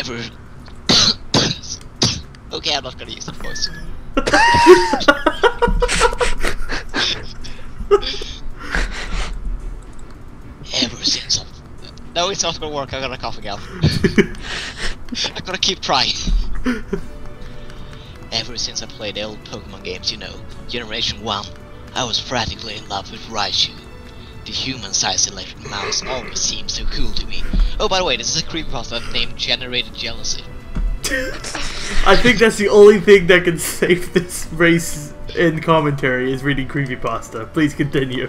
Ever. Okay, I'm not gonna use that voice. Ever since no, it's not gonna work. I'm gonna cough again. I'm gonna keep trying. Ever since I played the old Pokemon games, you know, Generation 1, I was practically in love with Raichu. The human-sized electric mouse always seems so cool to me. Oh, by the way, this is a creepypasta named Generated Jealousy. I think that's the only thing that can save this race in commentary is reading creepypasta. Please continue.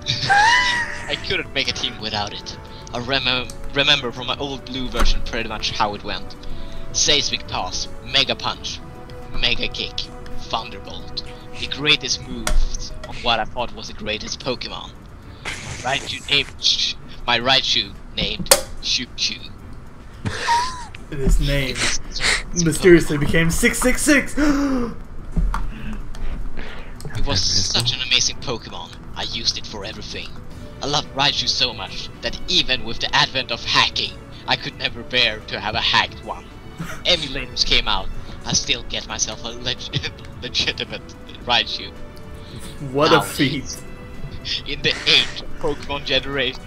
I couldn't make a team without it. I remember from my old blue version pretty much how it went. Seismic Toss, Mega Punch, Mega Kick, Thunderbolt. The greatest moves on what I thought was the greatest Pokemon. My Raichu named Choo Choo. And his name mysteriously became 666! It was such an amazing Pokemon. I used it for everything. I loved Raichu so much that even with the advent of hacking, I could never bear to have a hacked one. Emulators came out, I still get myself a legitimate Raichu. What a feat. In the 8 Pokemon generators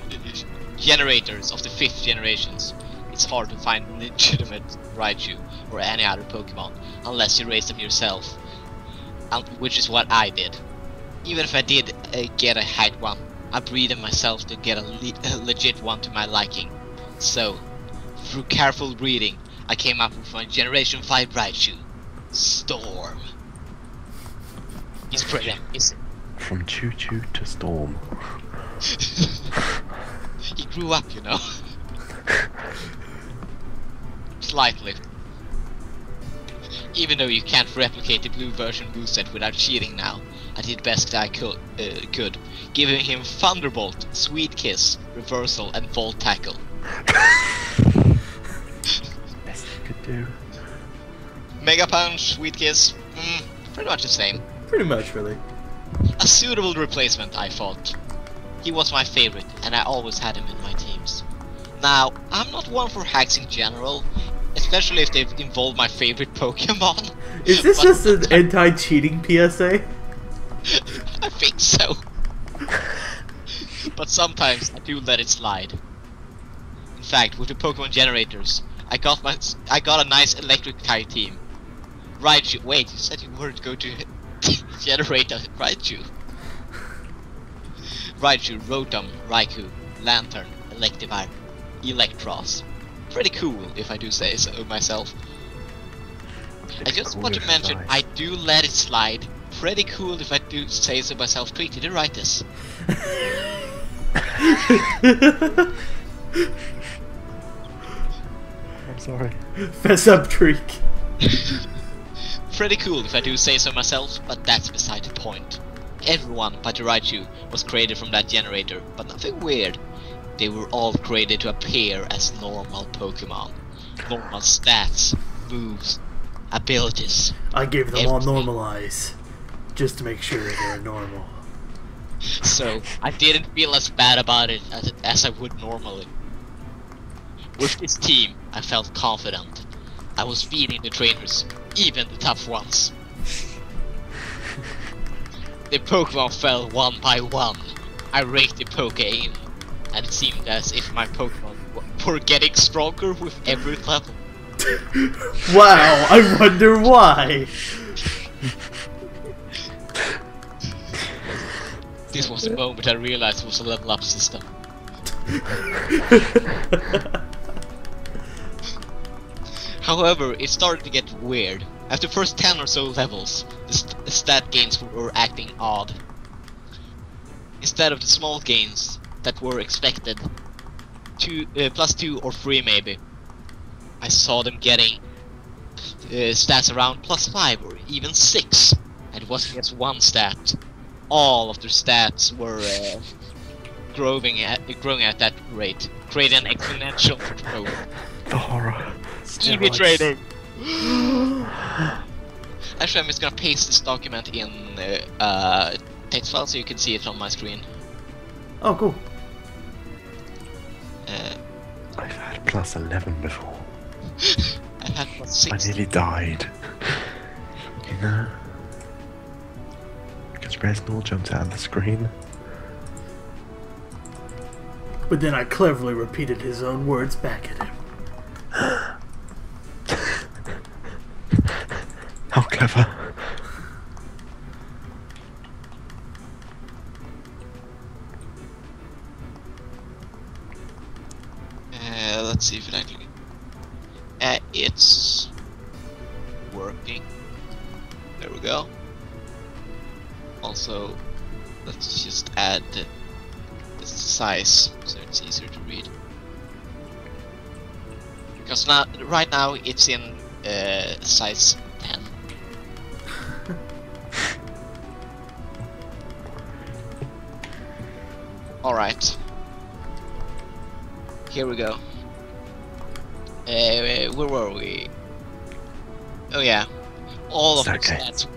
of the 5th generations, it's hard to find legitimate Raichu or any other Pokemon unless you raise them yourself, which is what I did. Even if I did get a hacked one, I breeded myself to get a legit one to my liking. So, through careful breeding, I came up with my Generation 5 Raichu, Storm. He's pretty amazing. From Choo Choo to Storm. He grew up, you know. Slightly. Even though you can't replicate the blue version boostset without cheating now, I did best I could, giving him Thunderbolt, Sweet Kiss, Reversal, and Volt Tackle. Best you could do. Mega Punch, Sweet Kiss, pretty much the same. Pretty much, really. A suitable replacement, I thought. He was my favorite, and I always had him in my teams. Now, I'm not one for hacks in general, especially if they've involved my favorite Pokemon. Is this just an anti-cheating PSA? I think so. But sometimes I do let it slide. In fact, with the Pokemon generators, I got a nice electric type team. Raichu, wait, you said you weren't going to generate a Raichu. Raichu, Rotom, Raikou, Lantern, Electivire, Electros. Pretty cool, if I do say so myself. I just want to mention, I do let it slide. Pretty cool if I do say so myself. Tweet, did you write this? I'm sorry. Fess up, Treek. Pretty cool if I do say so myself, but that's beside the point. Everyone but the Raichu was created from that generator, but nothing weird. They were all created to appear as normal Pokemon. Normal stats, moves, abilities. I gave them all normal eyes, just to make sure they're normal. So, I didn't feel as bad about it as I would normally. With this team, I felt confident. I was beating the trainers, even the tough ones. The Pokemon fell one by one. I raked the Poké-in, and it seemed as if my Pokemon were getting stronger with every level. Wow, I wonder why. This was the moment I realized it was a level up system. However, it started to get weird. After the first 10 or so levels, the stat gains were acting odd. Instead of the small gains that were expected, +2 or 3 maybe, I saw them getting stats around +5 or even 6. And it wasn't just one stat. All of their stats were growing at that rate, creating an exponential growth. The horror. EV trading! Actually, I'm just gonna paste this document in text file so you can see it on my screen. Oh, cool. I've had +11 before. I had what, I 6? nearly died. You know? Because Resnor jumped out of the screen. But then I cleverly repeated his own words back at him. How clever. Let's see if it actually... it's... working. There we go. Also, let's just add the size so it's easier to read. Because now, right now, it's in size 10. Alright. Here we go. Where were we? Oh yeah, all of the stats.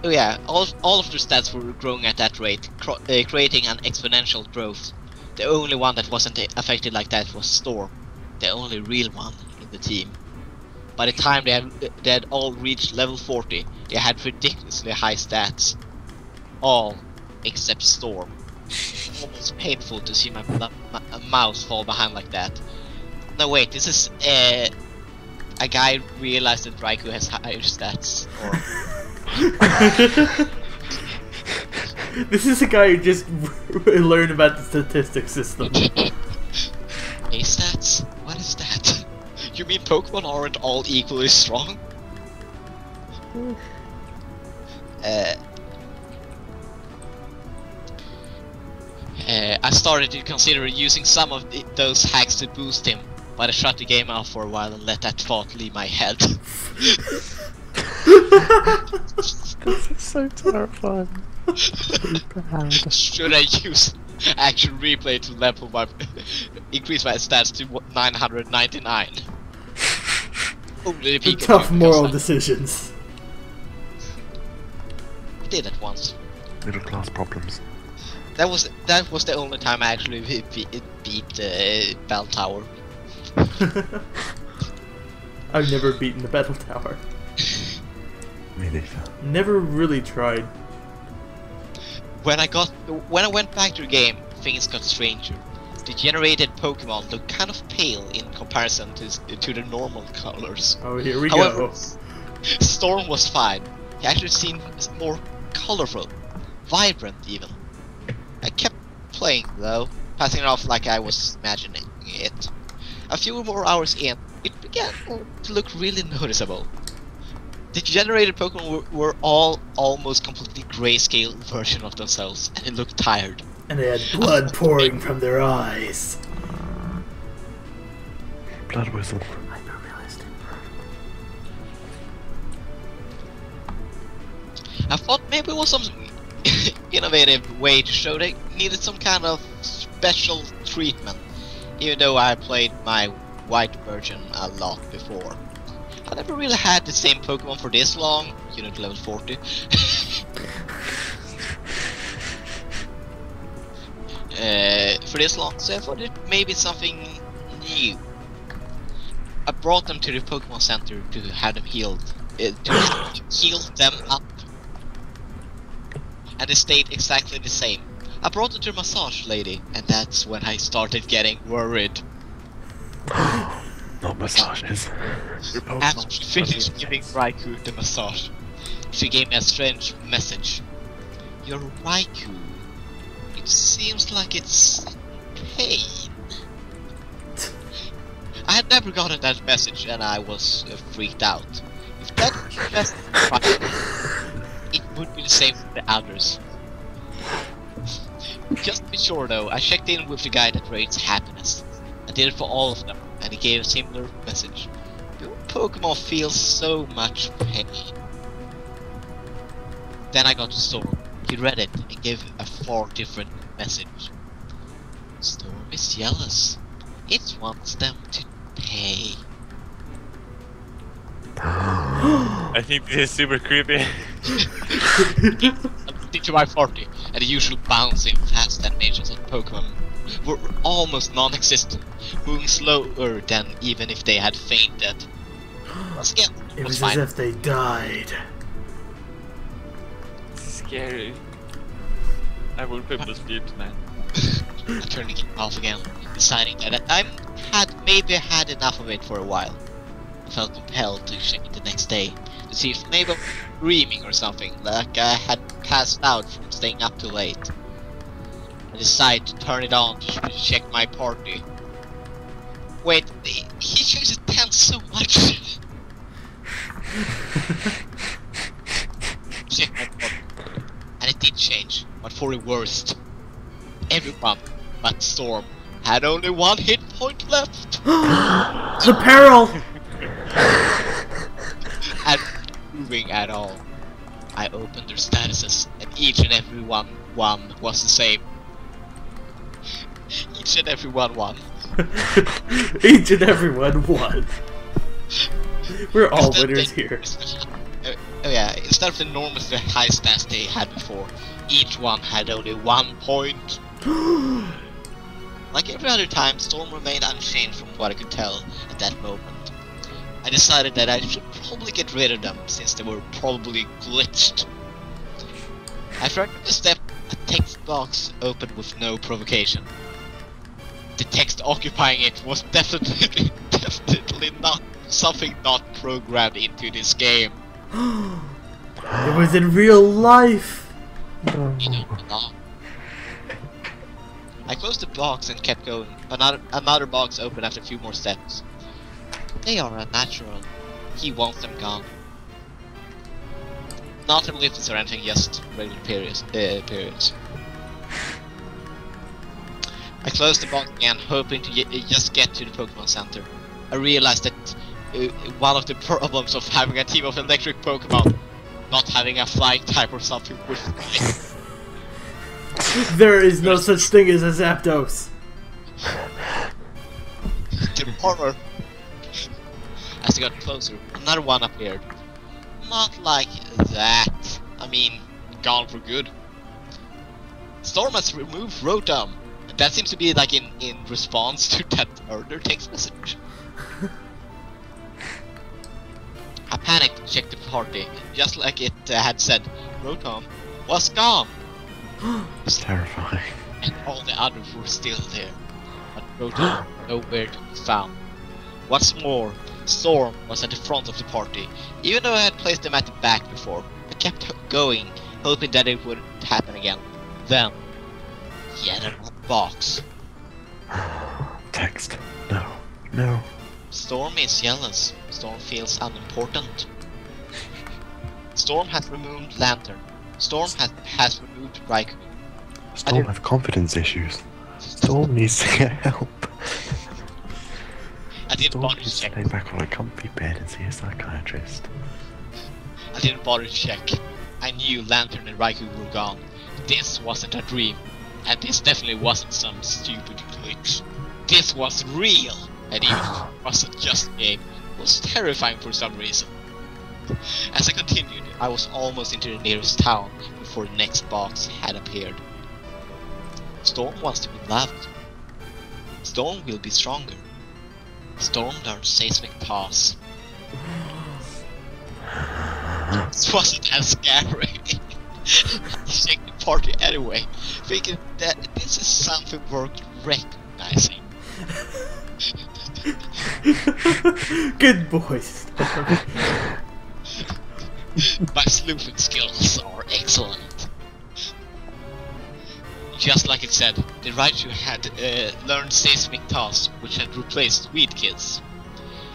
Oh yeah, all of the stats were growing at that rate, creating an exponential growth. The only one that wasn't affected like that was Storm, the only real one in the team. By the time they had all reached level 40, they had ridiculously high stats. All except Storm. Almost painful to see my mouse fall behind like that. No wait, this is a guy realized that Raichu has higher stats. Or This is a guy who just learned about the statistics system. A stats? What is that? You mean Pokemon aren't all equally strong? I started to consider using some of those hacks to boost him, but I shut the game off for a while and let that thought leave my head. This is so terrifying. Should I use action replay to level my increase my stats to 999? Only the Pikachu Tough moral decisions. I did it once. Middle class problems. That was the only time I actually beat Bell Tower. I've never beaten the Battle Tower. Me neither. Never really tried. When I went back to the game, things got stranger. The generated Pokemon looked kind of pale in comparison to the normal colors. Oh, here we However, go. Storm was fine. He actually seemed more colorful, vibrant even. I kept playing though, passing it off like I was imagining it. A few more hours in, it began to look really noticeable. The generated Pokemon were all almost completely grayscale version of themselves, and they looked tired. And they had blood pouring from their eyes. Blood whistle. Hyper-realistic. I thought maybe it was some innovative way to show they needed some kind of special treatment, even though I played my white version a lot before. I never really had the same Pokemon for this long, unit level 40. For this long, so I thought it maybe something new. I brought them to the Pokemon Center to have them healed, to heal them up. And they stayed exactly the same. I brought them to a massage lady, and that's when I started getting worried. Not massages. After she finished giving Raichu the massage, she gave me a strange message. Your Raichu, it seems like it's pain. I had never gotten that message and I was freaked out. If that was Raichu, it would be the same for the others. Just to be sure though, I checked in with the guy that rates happiness. I did it for all of them, and he gave a similar message. Your Pokemon feels so much pain. Then I got to Storm. He read it and gave a far different message. Storm is jealous. It wants them to pay. I think this is super creepy. I looked into my party, and the usual bouncing fast animations of Pokemon were almost non-existent. moving slower than even if they had fainted. Once again, It was fine. as if they died. Scary. I will put the sleep tonight. I turned the game off again, deciding that I maybe had enough of it for a while. I felt compelled to check it the next day to see if maybe I'm dreaming or something, like I had passed out from staying up too late. I decided to turn it on to check my party. Wait, he chooses 10 so much. Check my party. And it did change, but for the worst. Everyone but Storm had only 1 hit point left. The peril! And moving at all. I opened their statuses, and each and every one was the same. Each and every one won. Each and every one won. We're all winners here. Oh yeah, instead of the enormously high stats they had before, each one had only 1 point. Like every other time, Storm remained unchanged from what I could tell at that moment. I decided that I should probably get rid of them, since they were probably glitched. After I took a step, a text box opened with no provocation. The text occupying it was definitely not something not programmed into this game. It was in real life! You know, not. I closed the box and kept going. Another box opened after a few more steps. They are unnatural. He wants them gone. Not abilities or anything, just regular periods. I closed the box again, hoping to just get to the Pokemon Center. I realized that one of the problems of having a team of electric Pokemon, not having a flying type or something, was There is no such thing as a Zapdos. the horror. As I got closer, another one appeared. Not like that. I mean, gone for good. Storm has removed Rotom. That seems to be like in response to that earlier text message. I panicked and checked the party, just like it had said. Rotom was gone. It's terrifying. And all the others were still there, but Rotom nowhere to be found. What's more, Storm was at the front of the party. Even though I had placed them at the back before, I kept going, hoping that it wouldn't happen again. Then, yet another box. Text. No. No. Storm is jealous. Storm feels unimportant. Storm has removed Lantern. Storm has removed Raichu. Storm has confidence issues. Storm needs to get help. I didn't Storm bother to needs to check. lay back on a comfy bed and see a psychiatrist. I didn't bother to check. I knew Lantern and Raichu were gone. This wasn't a dream. And this definitely wasn't some stupid glitch. This was real. And even if it wasn't just a game, it was terrifying for some reason. As I continued, I was almost into the nearest town before the next box had appeared. Storm wants to be loved. Storm will be stronger. Storm learns seismic toss. This wasn't as scary. I checked the party anyway, thinking that this is something worth recognizing. Good boy, Storm. My sleuthing skills are excellent. Just like it said, the Raichu had learned seismic toss, which had replaced Weed Kids.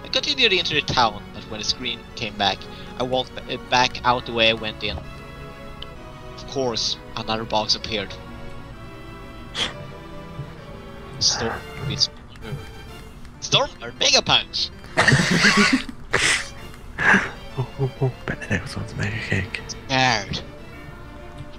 I continued into the town, but when the screen came back, I walked back out the way I went in. Of course, another box appeared. Storm is Storm or Mega Punch! Bet the next one's mega cake. Scared.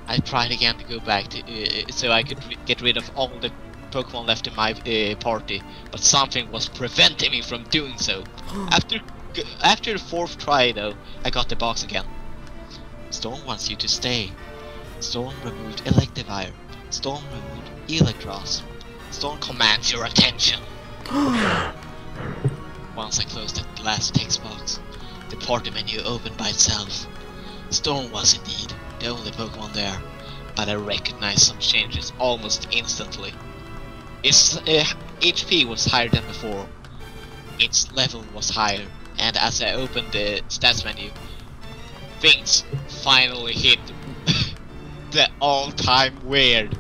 I tried again to go back to, so I could get rid of all the Pokemon left in my party, but something was preventing me from doing so. After the 4th try though, I got the box again. Storm wants you to stay. Storm removed Electivire. Storm removed Electros. Storm commands your attention. Once I closed the last text box, the party menu opened by itself. Storm was indeed the only Pokemon there, but I recognized some changes almost instantly. Its HP was higher than before, its level was higher, and as I opened the stats menu, things finally hit the all-time weird.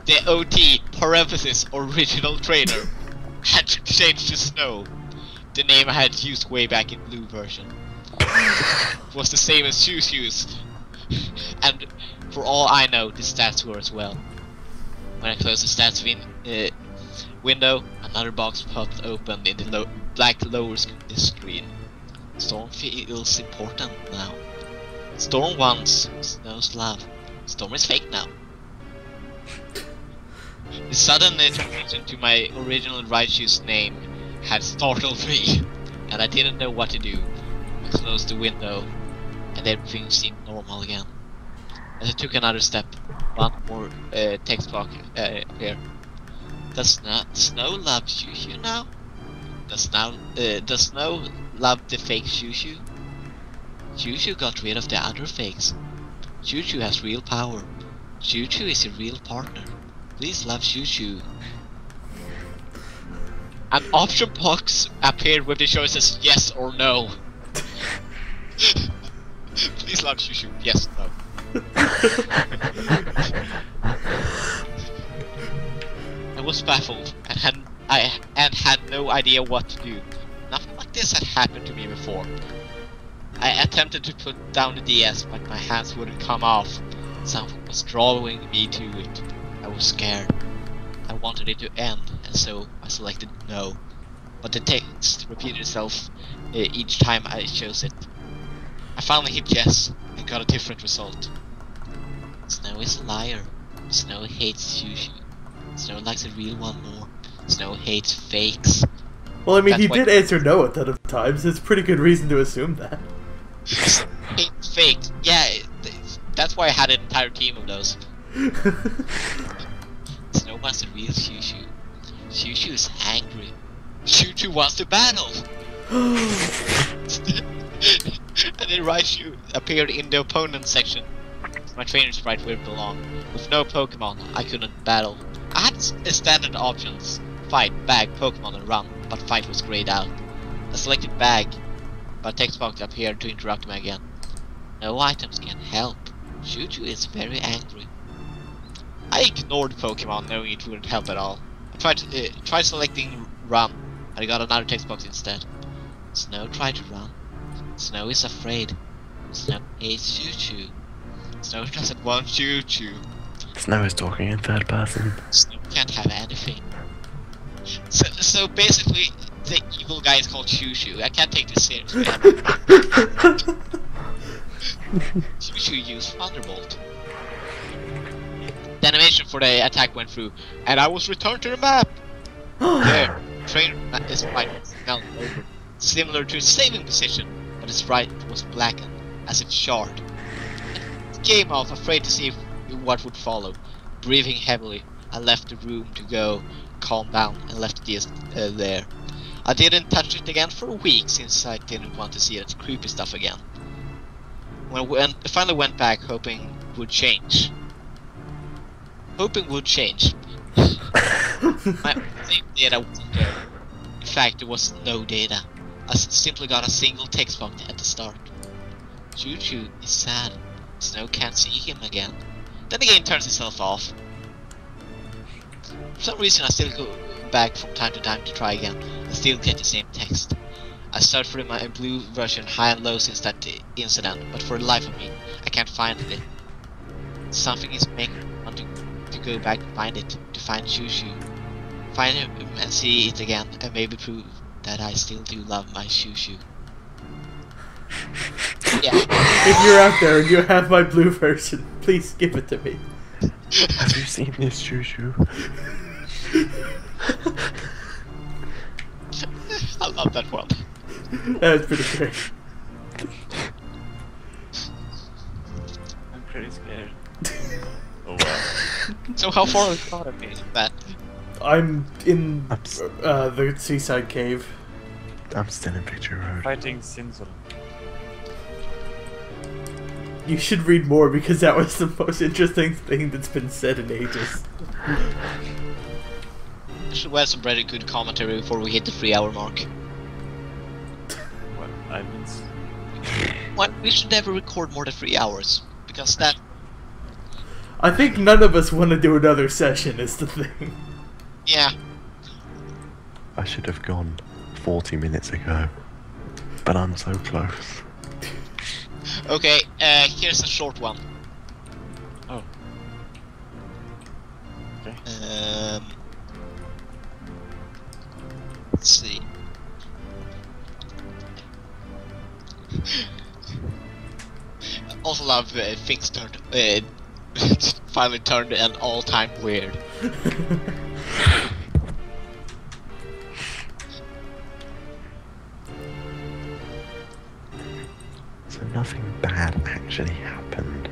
The OT, parenthesis, original trainer, had changed to Snow. The name I had used way back in blue version was the same as Shushu's, and for all I know, the stats were as well. When I closed the stats window, another box popped open in the black lower screen. Storm feels important now. Storm wants Snow's love. Storm is fake now. The sudden transition to my original Raichu's name had startled me, and I didn't know what to do. I closed the window, and everything seemed normal again. As I took another step, one more text box appeared. Does Snow love Shushu now? Does Snow love the fake Shushu? Shushu got rid of the other fakes. Shushu has real power. Shushu is a real partner. Please love Shushu. An option box appeared with the choices yes or no. Please love Shushu. Yes, no. I was baffled and had no idea what to do. Nothing like this had happened to me before. I attempted to put down the DS, but my hands wouldn't come off. Something was drawing me to it. I was scared. I wanted it to end, and so I selected no. But the text repeated itself each time I chose it. I finally hit yes, and got a different result. Snow is a liar. Snow hates Shushu. Snow likes a real one more. Snow hates fakes. Well, I mean, That's he why- did answer no a ton of times. It's pretty good reason to assume that. Hates fakes. Yeah, that's why I had an entire team of those. Snow wants a real Shushu. Shushu is angry. Shushu wants to battle. And then Raichu appeared in the opponent section. My trainer's right where it belonged. With no Pokemon, I couldn't battle. I had standard options: fight, bag, Pokemon, and run, but fight was grayed out. I selected bag, but text box appeared to interrupt me again. No items can help. Shushu is very angry. I ignored Pokemon, knowing it wouldn't help at all. I tried selecting run, and I got another text box instead. Snow tried to run. Snow is afraid. Snow hates Shushu. Snow doesn't want Shushu. Snow is talking in third person. Snow can't have anything. So basically, the evil guy is called Shushu. I can't take this seriously. Shushu used Thunderbolt. The animation for the attack went through, and I was returned to the map. There, trainer is right now over, similar to a saving position, but his right was blackened, as if charred. I came off, afraid to see what would follow. Breathing heavily, I left the room to go calm down and left the there. I didn't touch it again for a week, since I didn't want to see that creepy stuff again. When I finally went back, hoping would change. My same data wasn't there. In fact, there was no data. I simply got a single text box at the start. Shushu is sad. Snow can't see him again. Then the game turns itself off. For some reason I still go back from time to time to try again. I still get the same text. I searched for my blue version high and low since that incident, but for the life of me, I can't find it. Something is making me want to go back to find it, to find Shushu. Find him and see it again, and maybe prove that I still do love my Shushu. Yeah. If you're out there and you have my blue version, please give it to me. Have you seen this, Shushu? I love that one. That was pretty great. I'm pretty scared. Oh wow. So how far is that? I'm in the seaside cave. I'm still in Victory Road. Fighting Sinsel. You should read more because that was the most interesting thing that's been said in ages. I should have some very good commentary before we hit the 3-hour mark. What? I mean... What? We should never record more than 3 hours. Because that... I think none of us want to do another session is the thing. Yeah. I should have gone 40 minutes ago. But I'm so close. Okay, here's a short one. Oh. Okay. Let's see. Also love things turned finally turned an all-time weird. So nothing bad actually happened.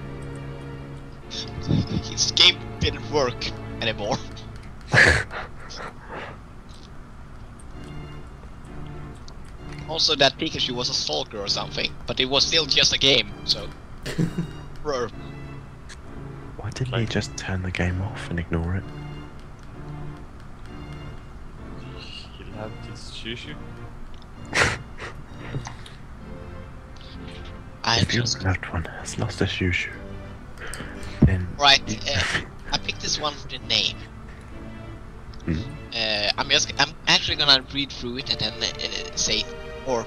His game didn't work anymore. Also, that Pikachu was a stalker or something, but it was still just a game, so... Brr. Why didn't he just turn the game off and ignore it? He loved his shoo-shoo. If your loved one has lost a shoo-shoo, then... Right, I picked this one for the name. I'm actually gonna read through it and then say, or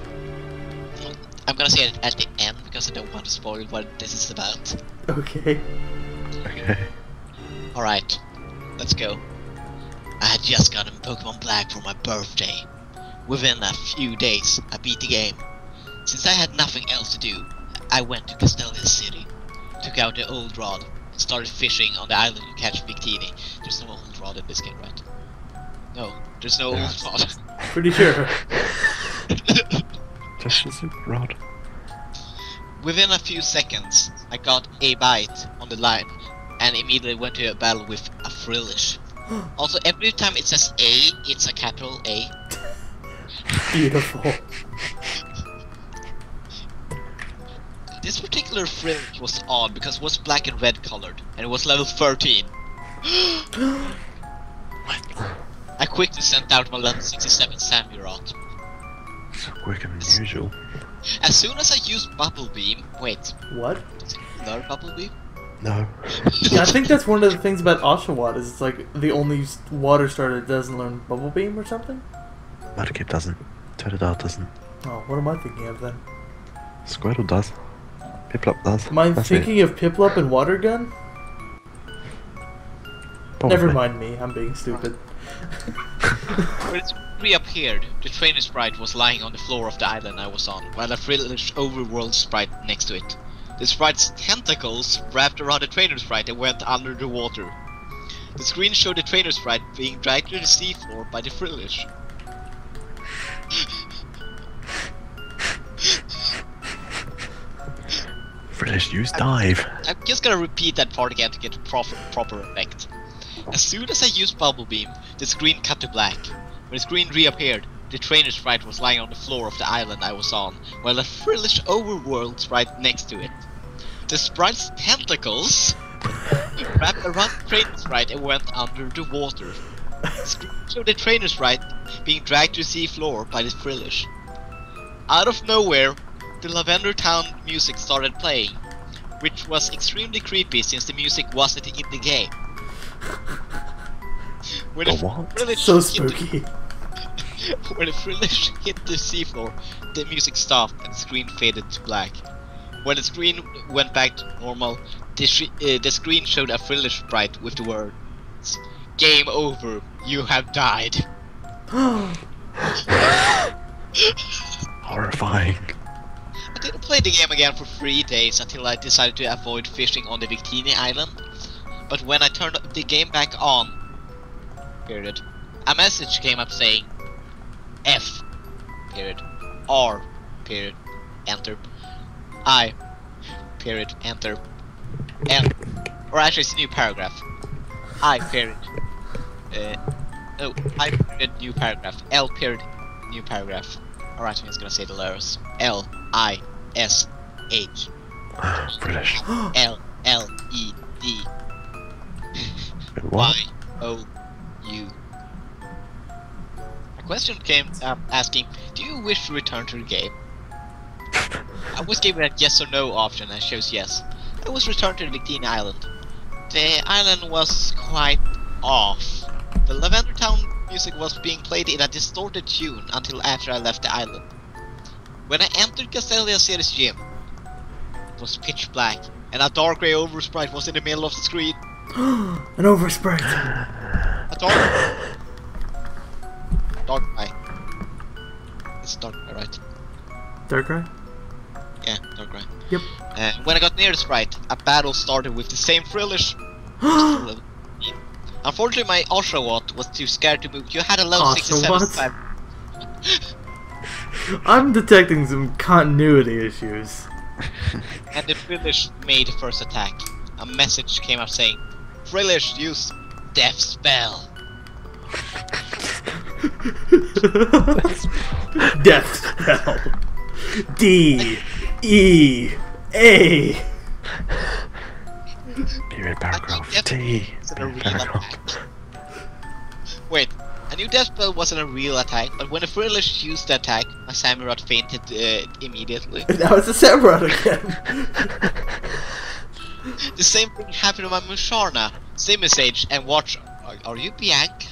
I'm gonna say it at the end because I don't want to spoil what this is about. Okay. Okay. Alright, let's go. I had just gotten Pokémon Black for my birthday. Within a few days, I beat the game. Since I had nothing else to do, I went to Castelia City, took out the old rod, and started fishing on the island to catch Victini. There's no old rod in this game, right? No, there's no old rod. Pretty sure. Just as a rod. Within a few seconds, I got a bite on the line, and immediately went to a battle with a Frillish. Also, every time it says A, it's a capital A. Beautiful. This particular Frillish was odd because it was black and red colored, and it was level 13. I quickly sent out my level 67 Samurott. So quicker than usual. As soon as I used Bubble Beam... Wait, What? does it learn Bubble Beam? No. Yeah, I think that's one of the things about Oshawott is it's like the only water starter that doesn't learn Bubble Beam or something? Mudkip doesn't. Totodile doesn't. Oh, what am I thinking of then? Squirtle does. Piplup does. Am I That's thinking of Piplup and Water Gun? Probably. Never mind me, I'm being stupid. When it reappeared, the trainer sprite was lying on the floor of the island I was on, while a Frillish overworld sprite next to it. The sprite's tentacles wrapped around the trainer sprite and went under the water. The screen showed the trainer sprite being dragged to the seafloor by the Frillish. Frillish, use dive. I'm just gonna repeat that part again to get a proper effect. As soon as I used Bubble Beam, the screen cut to black. When the screen reappeared, the trainer sprite was lying on the floor of the island I was on, while a Frillish overworld sprite next to it. The sprite's tentacles wrapped around the trainer sprite and went under the water. The screen showed the trainer sprite being dragged to the sea floor by the Frillish. Out of nowhere, the Lavender Town music started playing, which was extremely creepy since the music wasn't in the game. When the Frillish So spooky. when the Frillish hit the seafloor, the music stopped and the screen faded to black. When the screen went back to normal, the screen showed a Frillish sprite with the words, "Game over, you have died." Horrifying. I didn't play the game again for 3 days until I decided to avoid fishing on the Victini Island. But when I turned the game back on, period, a message came up saying F, period, R, period, enter, I, period, enter, N, or actually it's a new paragraph, I, period, No, I period new paragraph. L period new paragraph. Alright, I'm just gonna say the letters. L-I-S-H. British. L-L-E-D. What? Y-O-U. A question came asking, do you wish to return to the game? I was given a yes or no option and I chose yes. I was returned to the Victini Island. The island was quite off. The Lavender Town music was being played in a distorted tune until after I left the island. When I entered Castelia City's gym, it was pitch black, and a dark grey oversprite was in the middle of the screen. An oversprite. A dark eye. It's dark eye, right? Dark eye? Yeah, dark eye. Yep. When I got near the sprite, a battle started with the same frillish. Unfortunately, my Oshawott was too scared to move. You had a level 67 stab. I'm detecting some continuity issues. And the Frillish made first attack. A message came up saying, Frillish, use Death Spell. Death spell. D-E-A. Period paragraph. Death T. wasn't a real Paragraph. attack. Wait, I knew Death Spell wasn't a real attack, but when the Frillish used the attack, my Samurott fainted immediately. Now it's a Samurott again. The same thing happened to my Musharna, Simisage, and watch. Are you Bianca?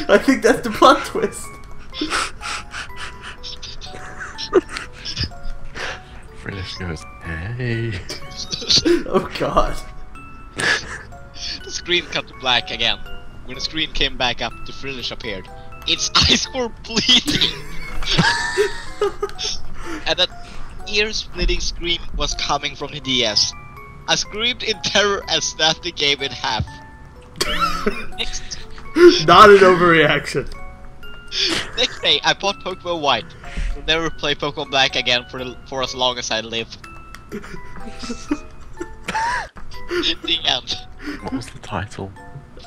I think that's the plot twist. British goes, hey. Oh god. The screen cut to black again. When the screen came back up, the Frillish appeared. Its eyes were bleeding! And that ear-splitting scream was coming from the DS. I screamed in terror and snapped the game in half. Next Not an overreaction. day, I bought Pokemon White. Will never play Pokemon Black again for as long as I live. The end. What was the title?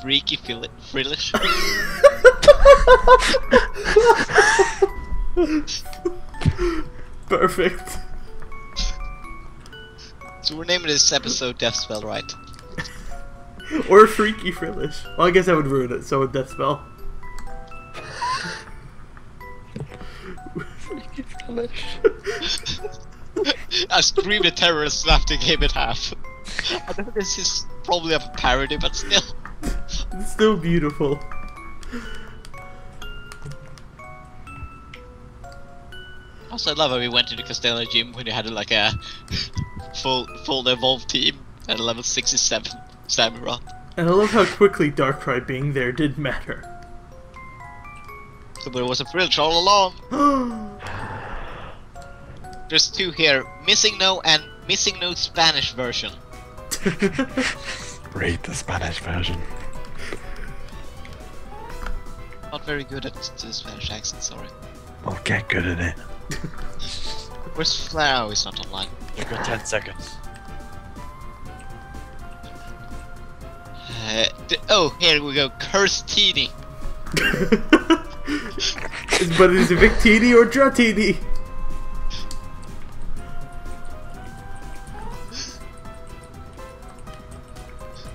Freaky Frillish. Perfect. So we're naming this episode Death Spell, right? Or Freaky Frillish. Well, I guess that would ruin it, so would Death Spell. Freaky Frillish. I screamed in terror and snapped the game in half. I know this is probably a parody, but still. It's still beautiful. Also, I love how we went to the Castelia gym when you had like a full evolved team at level 67 Samurott. And I love how quickly Darkrai being there did matter. So there was a Frillish all along. There's two here, Missing No and Missing No Spanish version. Read the Spanish version. Not very good at the Spanish accent, sorry. Well, get good at it. Where's Flair? Oh, he's not online. You've got 10 seconds. Oh, here we go. Curse Teeny. But is it Victini or Dratini?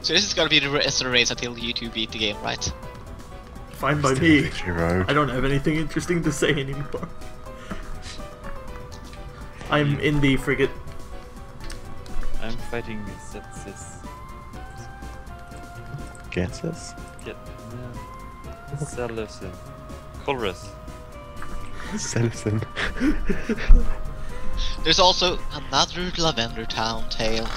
So this is gonna be the rest of the race until you two beat the game, right? Fine by Still me. Victory Road. I don't have anything interesting to say anymore. I'm in the frigate. I'm fighting Sepsis. Guesses? Get Salusin. Colress. Citizen. There's also another Lavender Town tale.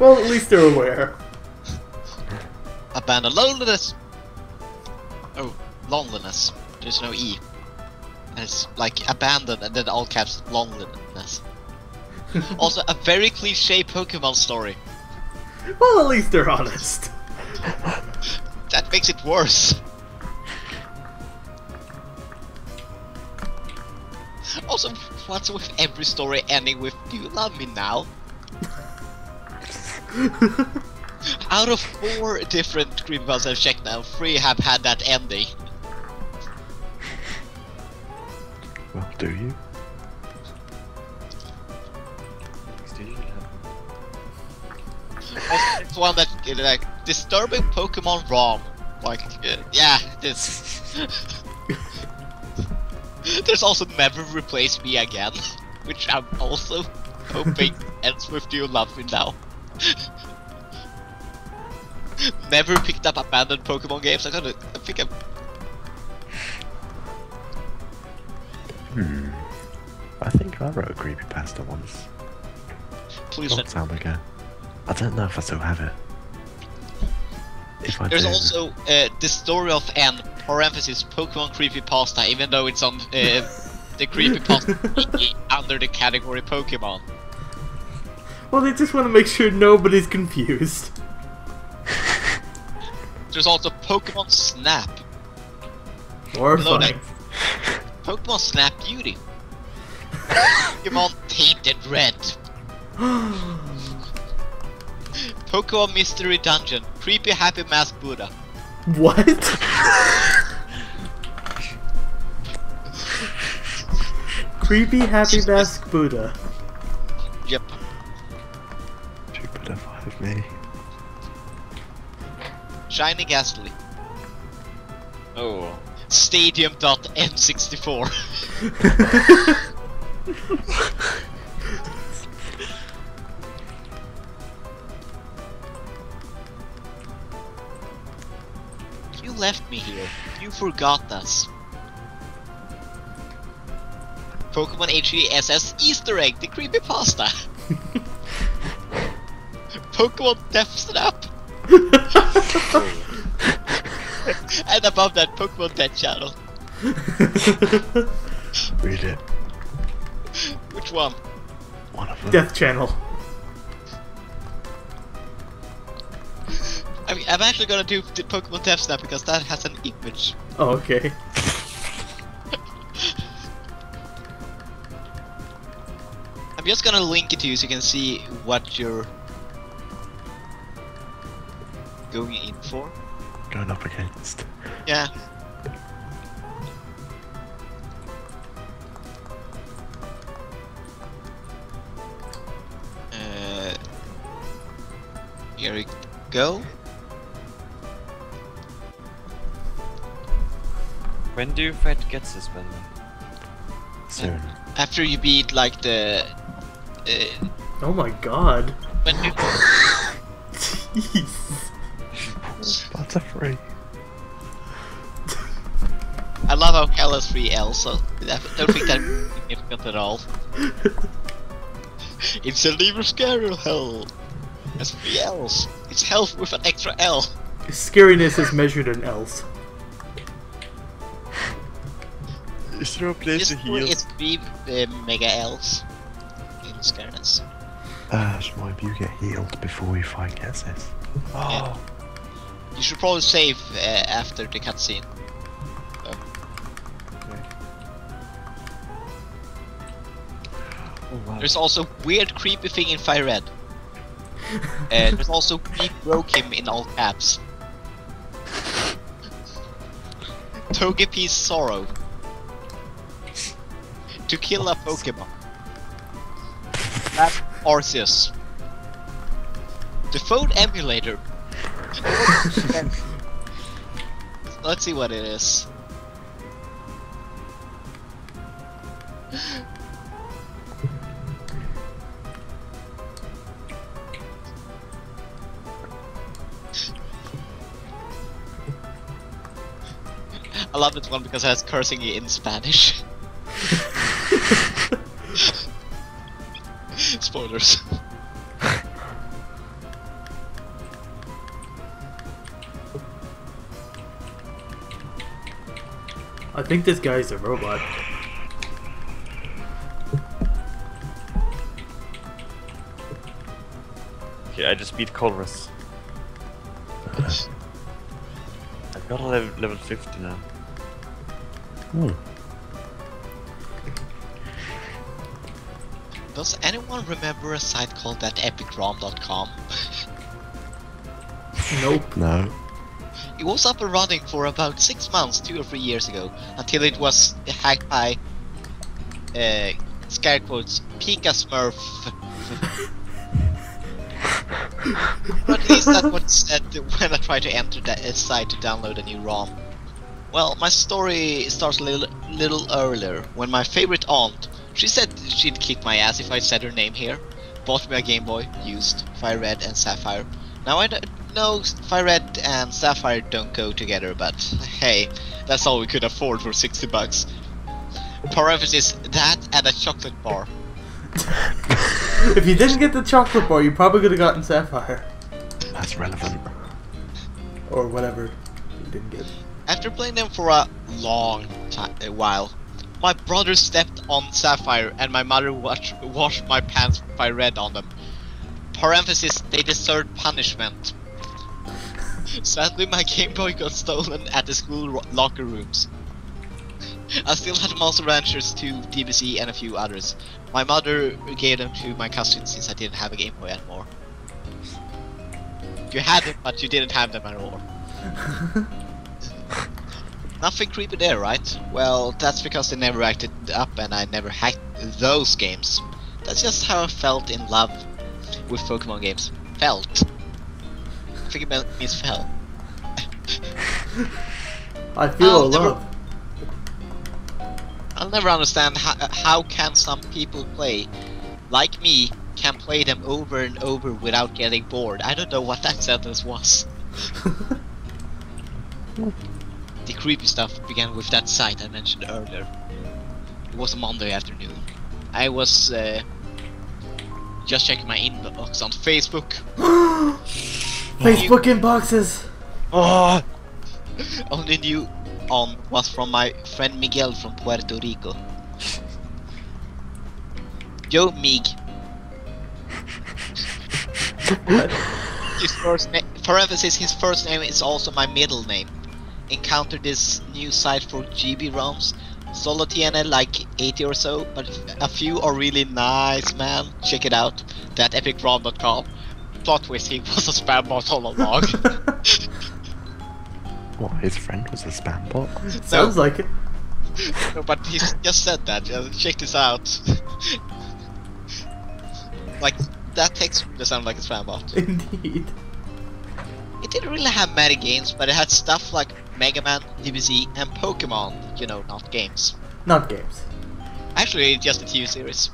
Well, at least they're aware. Abandoned loneliness. Oh, loneliness. There's no E. And it's like abandoned and then all caps loneliness. Also, a very cliche Pokemon story. Well, at least they're honest. That makes it worse. Also, what's with every story ending with "Do you love me now?" Out of 4 different creepypastas I've checked now, 3 have had that ending. Well, do you? It's one that like disturbing Pokemon ROM. Like, yeah, this. There's also Never Replace Me Again, which I'm also hoping ends with You Love Me Now. Never picked up abandoned Pokemon games. I think I'm. I think I wrote a creepypasta once. Please Long let time ago. I don't know if I still have it. If I There's do, also the story of N, parenthesis, Pokemon creepypasta, even though it's on the creepypasta wiki under the category Pokemon. Well, they just want to make sure nobody's confused. There's also Pokemon Snap. Horrifying. Pokemon Snap Beauty. Pokemon Tainted Red. Pokemon Mystery Dungeon. Creepy Happy Mask Buddha. What? Creepy Happy Mask Buddha. Yep. Jupiter 5 me. Shiny Ghastly. Oh. Stadium.N64. You left me here. You forgot us. Pokemon HESS Easter Egg, the creepypasta. Pokemon Death Snap. And above that, Pokemon Dead Channel. Read it. Which one? One of them. Death Channel. I mean, I'm actually gonna do the Pokemon Death Snap because that has an image. Oh, okay. I'm just gonna link it to you so you can see what you're going in for. Going up against. Yeah. Here we go. When do you fight get suspended? Soon. After you beat like the Oh my god. when you Jeez. That's a free. I love how hell has 3 L's, so I don't think that's significant at all. It's a liver scary hell. That's 3 L's. It's health with an extra L. Scariness is measured in L's. Is there a place to heal? It's 3 mega L's in scariness. So maybe you get healed before you fight gets this. Oh. You should probably save after the cutscene. Oh, wow. There's also weird creepy thing in Fire Red. There's also we broke him in all caps. Togepi's sorrow. To kill a Pokemon. That's Arceus. The phone emulator. Let's see what it is. I love this one because it has cursing in Spanish. Spoilers. I think this guy's a robot. Okay, I just beat Colress. I've got a level 50 now. Does anyone remember a site called thatepicrom.com? Nope. No. It was up and running for about 6 months, 2 or 3 years ago, until it was hacked by, scare quotes, Pika Smurf. Or at least that's what it said when I tried to enter that site to download a new ROM. Well, my story starts a little earlier, when my favorite aunt, she said she'd kick my ass if I said her name here, bought me a Game Boy, used, Fire Red and Sapphire. Now I know Fire Red and Sapphire don't go together, but hey, that's all we could afford for 60 bucks. Parenthesis, that and a chocolate bar. If you didn't get the chocolate bar, you probably could have gotten Sapphire. That's relevant. Or whatever you didn't get. After playing them for a long while, my brother stepped on Sapphire and my mother washed my pants by red on them. Parenthesis, they deserved punishment. Sadly, my Game Boy got stolen at the school locker rooms. I still had Monster Ranchers 2, DBC and a few others. My mother gave them to my cousin since I didn't have a Game Boy anymore. You had them, but you didn't have them anymore. Nothing creepy there, right? Well, that's because they never acted up and I never hacked those games. That's just how I felt in love with Pokémon games. Felt. I think it means fell. I feel love. I'll never understand how can some people play, like me, can play them over and over without getting bored. I don't know what that sentence was. The creepy stuff began with that site I mentioned earlier. It was a Monday afternoon. I was just checking my inbox on Facebook. Facebook inboxes! Oh! Only new on was from my friend Miguel from Puerto Rico. Yo, Mig. His first name, parenthesis, his first name is also my middle name. Encountered this new site for GB ROMs. Solo tiene like 80 or so, but a few are really nice, man. Check it out. Thatepicrom.com. Plot twist, he was a spam bot all along. What, his friend was a spam bot? Sounds like it. No, but he just said that. Check this out. Like, that text does sound like a spam bot. Indeed. It didn't really have many games, but it had stuff like Mega Man, DBZ, and Pokémon. You know, not games. Not games. Actually, just a TV series.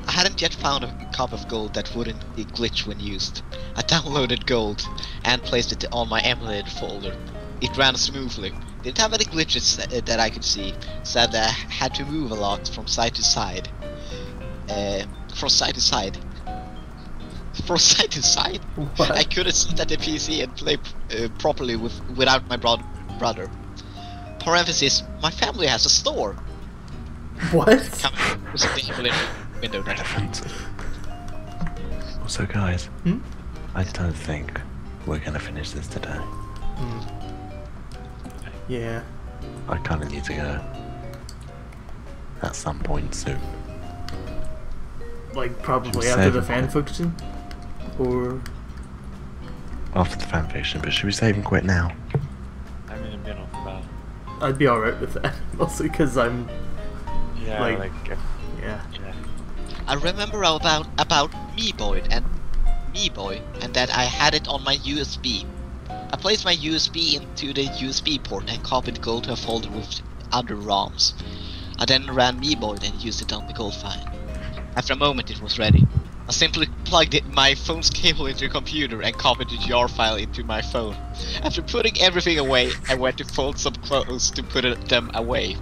I hadn't yet found a cup of gold that wouldn't glitch when used. I downloaded gold and placed it on my emulated folder. It ran smoothly. Didn't have any glitches that I could see. Said that I had to move a lot from side to side. From side to side. From side to side? What? I couldn't sit at the PC and play properly without my brother. Parenthesis, my family has a store. What? Coming with the emulated window that Also, guys, I don't think we're gonna finish this today. Yeah. I kinda need to go. At some point soon. Like, probably Should we after the save him? fanfiction? Or... After the fanfiction, but should we save and quit now? I mean, I'm getting off about. I'd be alright with that. Mostly because I'm... Yeah, Like- yeah. Yeah. I remember about Me Boy and that I had it on my USB. I placed my USB into the USB port and copied gold to a folder with other ROMs. I then ran Me Boy and used it on the gold file. After a moment it was ready. I simply plugged my phone's cable into the computer and copied the jar file into my phone. After putting everything away, I went to fold some clothes to put them away.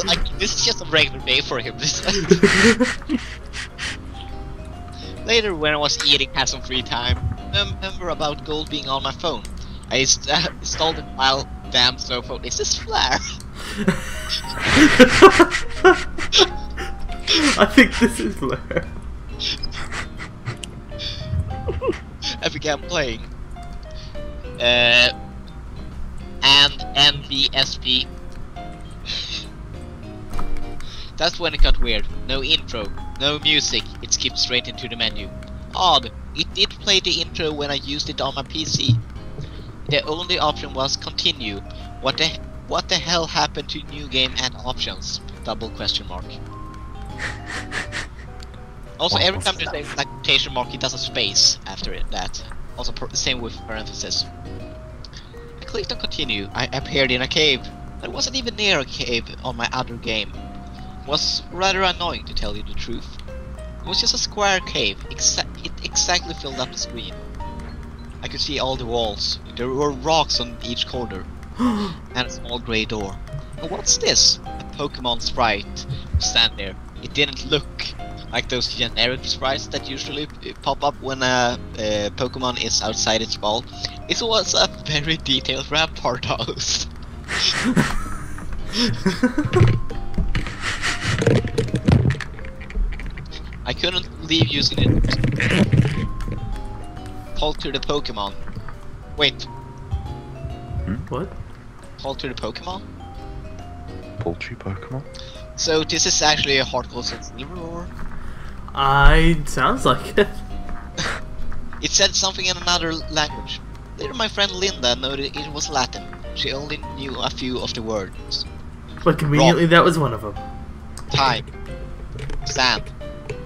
Like, this is just a regular day for him. Later, when I was eating, had some free time, I remember about gold being on my phone. I installed it while damn slow phone. Is this Flare? I think this is Blair. I began playing. And NVSP. That's when it got weird. No intro, No music, it skipped straight into the menu. Odd, it did play the intro when I used it on my PC. The only option was continue. What the hell happened to new game and options? Double question mark. Also, every time there's a like quotation mark, it does a space after it. That. Also, same with parentheses. I clicked on continue. I appeared in a cave. I wasn't even near a cave on my other game. It was rather annoying to tell you the truth. It was just a square cave. It exactly filled up the screen. I could see all the walls. There were rocks on each corner. And a small grey door. And what's this? A Pokémon sprite. Stand there. It didn't look like those generic sprites that usually pop up when a Pokémon is outside its ball. It was a very detailed rampart house. I couldn't leave using it. Call to the Pokémon. Wait. What? Call to the Pokémon? Poultry Pokemon? So this is actually a Heart Gold and Silver, or? Sounds like it. It said something in another language. Later my friend Linda noted it was Latin. She only knew a few of the words. But conveniently, that was one of them. Time. Sand.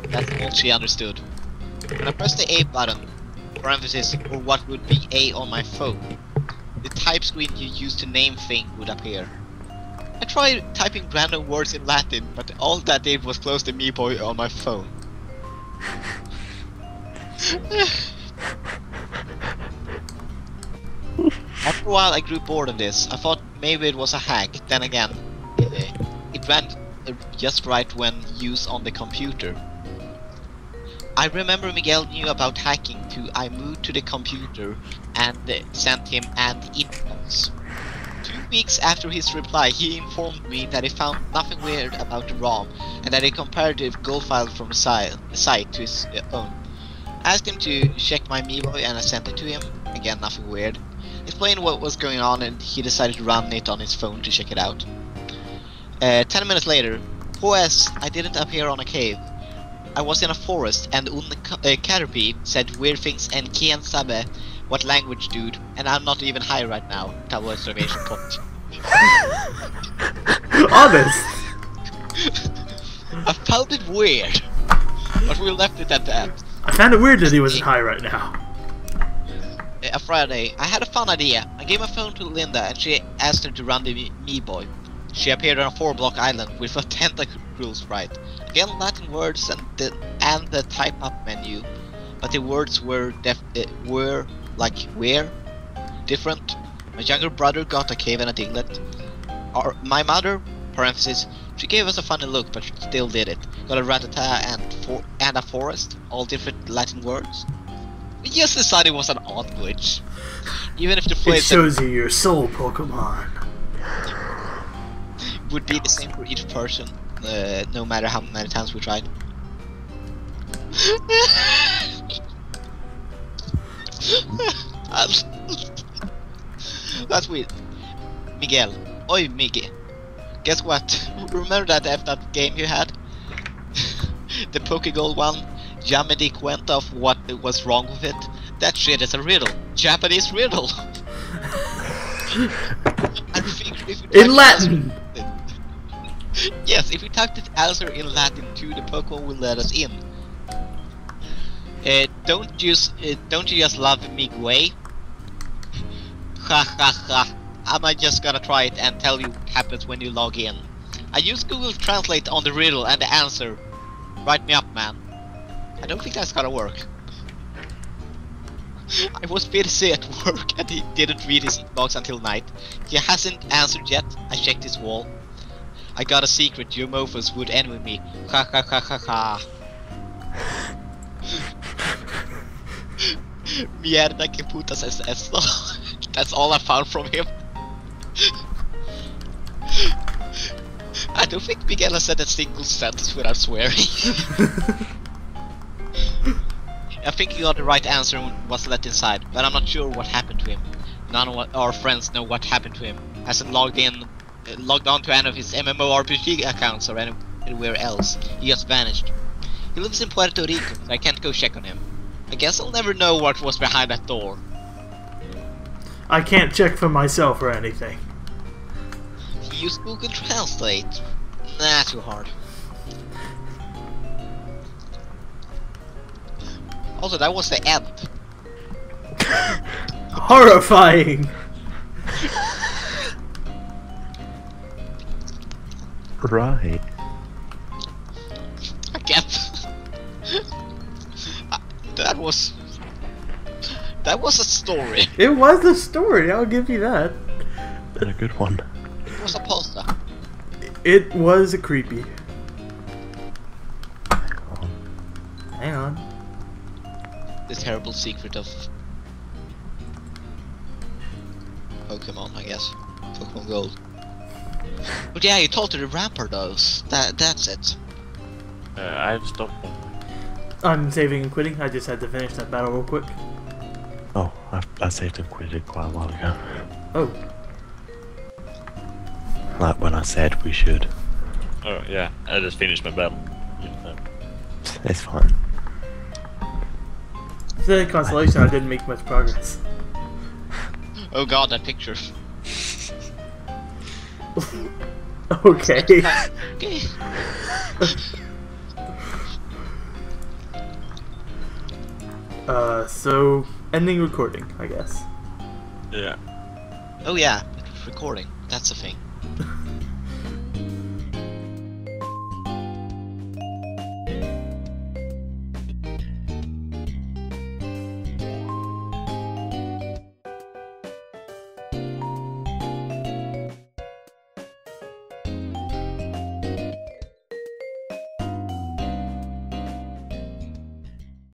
That's all she understood. When I pressed the A button, parenthesis, or what would be A on my phone, the type screen you use to name thing would appear. I tried typing random words in Latin, but all that did was close the Me Boy on my phone. After a while I grew bored of this. I thought maybe it was a hack. Then again, it ran just right when used on the computer. I remember Miguel knew about hacking too. I moved to the computer and sent him an inbox. 2 weeks after his reply, he informed me that he found nothing weird about the ROM and that he compared the goal file from the site to his own. I asked him to check my Meeboy and I sent it to him. Again, nothing weird. Explained what was going on and he decided to run it on his phone to check it out. 10 minutes later, OS, I didn't appear on a cave. I was in a forest and Caterpie said weird things and Kien Sabe, what language dude, and I'm not even high right now. Double exclamation point. Honest! I found it weird, but we left it at that. I found it weird that he wasn't high right now. A Friday, I had a fun idea. I gave my phone to Linda and she asked her to run the Me-Boy. She appeared on a 4-block island with a tentacle sprite. Again, Latin words and the type up menu, but the words were different. My younger brother got a cave and a Diglett. My mother, parenthesis, she gave us a funny look, but she still did it. Got a Rattata and a forest, all different Latin words. We just decided it was an odd glitch. Even if the It phrase shows you your soul Pokemon. would be the same for each person, no matter how many times we tried. That's weird. Miguel. Oi, Miggy. Guess what? Remember that game you had? The Pokegold one? Yamedi Cuenta of what was wrong with it? That shit is a riddle. Japanese riddle. I figured if you In Latin! Yes, if we typed the answer in Latin too, the Pokemon will let us in. Don't you just love Migway? Ha ha ha. I'm just gonna try it and tell you what happens when you log in. I used Google Translate on the riddle and the answer. Write me up, man. I don't think that's gonna work. I was busy at work and he didn't read his inbox until night. He hasn't answered yet. I checked his wall. I got a secret. Your mofos would envy me. Ha ha ha ha ha. Mierda que putas es esto? That's all I found from him. I don't think Miguel has said a single sentence without swearing. I think he got the right answer and was let inside, but I'm not sure what happened to him. None of our friends know what happened to him. Hasn't logged on to any of his MMORPG accounts or anywhere else. He just vanished. He lives in Puerto Rico, so I can't go check on him. I guess I'll never know what was behind that door. I can't check for myself or anything. Use Google Translate. Nah, too hard. Also, that was the end. Horrifying! Right. I get. That was a story. It was a story, I'll give you that. And a good one. It was a poster. It was a creepy. Hang on. The terrible secret of Pokemon, I guess. Pokemon Gold. But yeah, you told her the rapper those. That's it. I've stopped. I'm saving and quitting. I just had to finish that battle real quick. Oh, I saved and quitted quite a while ago. Oh. Like when I said we should. Oh yeah, I just finished my battle. Yeah. It's fine. For the consolation, I didn't make much progress. Oh god, that picture. Okay. Okay. So ending recording, I guess. Yeah. Oh yeah, it's recording. That's a thing.